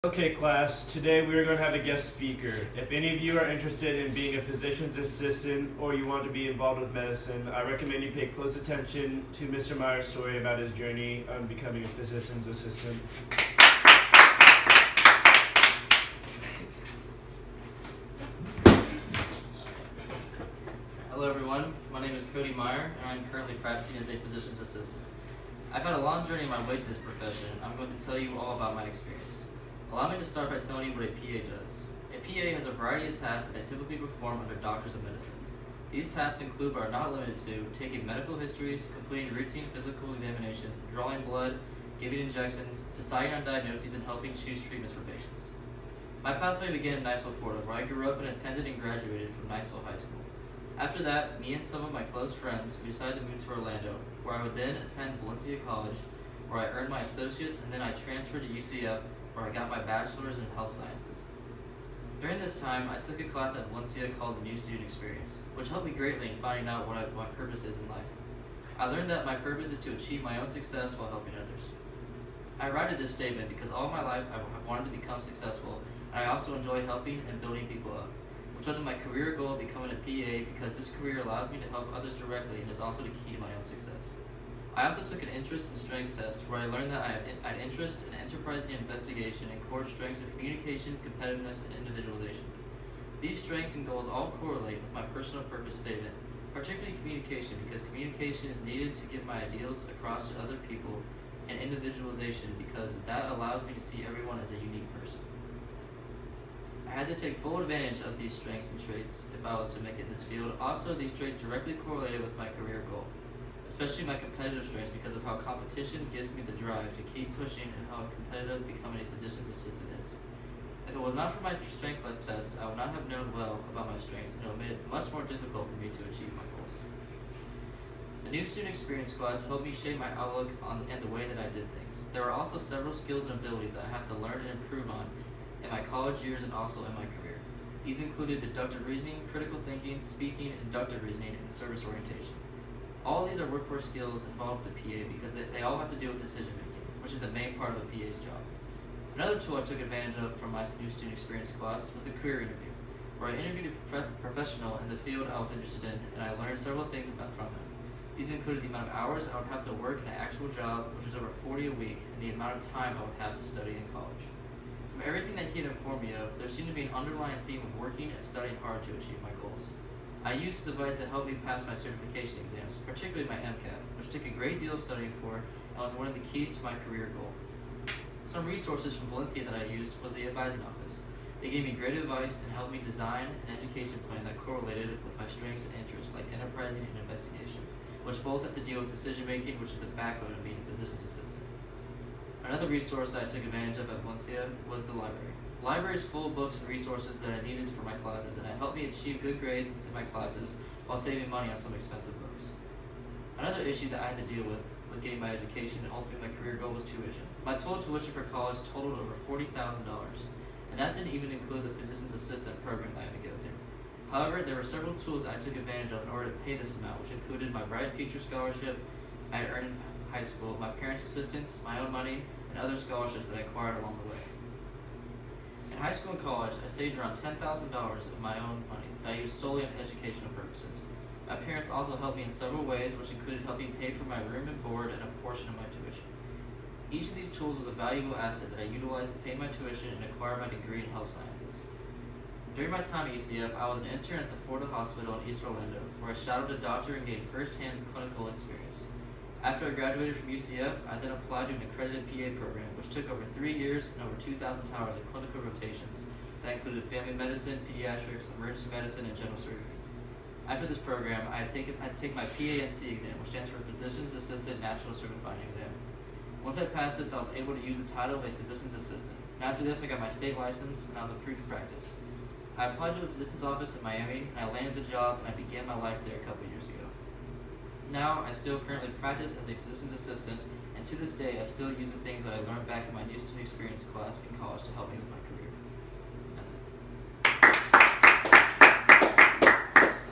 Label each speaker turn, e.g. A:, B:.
A: Okay, class, today we are going to have a guest speaker. If any of you are interested in being a physician's assistant or you want to be involved with medicine, I recommend you pay close attention to Mr. Meyer's story about his journey on becoming a physician's assistant.
B: Hello everyone, my name is Cody Meyer and I'm currently practicing as a physician's assistant. I've had a long journey on my way to this profession and I'm going to tell you all about my experience. Allow me to start by telling you what a PA does. A PA has a variety of tasks that they typically perform under doctors of medicine. These tasks include but are not limited to taking medical histories, completing routine physical examinations, drawing blood, giving injections, deciding on diagnoses, and helping choose treatments for patients. My pathway began in Niceville, Florida, where I grew up and attended and graduated from Niceville High School. After that, me and some of my close friends, we decided to move to Orlando, where I would then attend Valencia College, where I earned my associates, and then I transferred to UCF, where I got my bachelor's in health sciences. During this time, I took a class at Valencia called the New Student Experience, which helped me greatly in finding out what my purpose is in life. I learned that my purpose is to achieve my own success while helping others. I arrived at this statement because all my life I wanted to become successful, and I also enjoy helping and building people up, which led to my career goal of becoming a PA because this career allows me to help others directly and is also the key to my own success. I also took an interest in strengths test where I learned that I had interest in enterprising investigation and core strengths of communication, competitiveness, and individualization. These strengths and goals all correlate with my personal purpose statement, particularly communication, because communication is needed to get my ideals across to other people, and individualization because that allows me to see everyone as a unique person. I had to take full advantage of these strengths and traits if I was to make it in this field. Also, these traits directly correlated with my career goal, especially my competitive strengths because of how competition gives me the drive to keep pushing and how competitive becoming a physician's assistant is. If it was not for my strength plus test, I would not have known well about my strengths and it would have made it much more difficult for me to achieve my goals. The New Student Experience class helped me shape my outlook on and the way that I did things. There are also several skills and abilities that I have to learn and improve on in my college years and also in my career. These included deductive reasoning, critical thinking, speaking, inductive reasoning, and service orientation. All of these are workforce skills involved with the PA because they all have to do with decision making, which is the main part of a PA's job. Another tool I took advantage of from my New Student Experience class was the career interview, where I interviewed a professional in the field I was interested in, and I learned several things from him. These included the amount of hours I would have to work in an actual job, which was over 40 a week, and the amount of time I would have to study in college. From everything that he had informed me of, there seemed to be an underlying theme of working and studying hard to achieve my goals. I used his advice to help me pass my certification exams, particularly my MCAT, which took a great deal of studying for and was one of the keys to my career goal. Some resources from Valencia that I used was the advising office. They gave me great advice and helped me design an education plan that correlated with my strengths and interests like enterprising and investigation, which both have to deal with decision making, which is the backbone of being a physician's assistant. Another resource that I took advantage of at Valencia was the library. The library is full of books and resources that I needed for my classes, and it helped me achieve good grades in my classes while saving money on some expensive books. Another issue that I had to deal with getting my education and ultimately my career goal was tuition. My total tuition for college totaled over $40,000, and that didn't even include the physician's assistant program that I had to go through. However, there were several tools that I took advantage of in order to pay this amount, which included my Bright Future Scholarship I had earned in high school, my parents' assistance, my own money, and other scholarships that I acquired along the way. In high school and college, I saved around $10,000 of my own money that I used solely on educational purposes. My parents also helped me in several ways, which included helping pay for my room and board and a portion of my tuition. Each of these tools was a valuable asset that I utilized to pay my tuition and acquire my degree in health sciences. During my time at UCF, I was an intern at the Florida Hospital in East Orlando, where I shadowed a doctor and gained first-hand clinical experience. After I graduated from UCF, I then applied to an accredited PA program, which took over 3 years and over 2,000 hours of clinical rotations that included family medicine, pediatrics, emergency medicine, and general surgery. After this program, I had to take my PA-NC exam, which stands for Physician's Assistant National Certifying Exam. Once I passed this, I was able to use the title of a physician's assistant. And after this, I got my state license, and I was approved to practice. I applied to a physician's office in Miami, and I landed the job, and I began my life there a couple years ago. Now, I still currently practice as a physician's assistant, and to this day, I still use the things that I learned back in my New Student Experience class in college to help me with my career.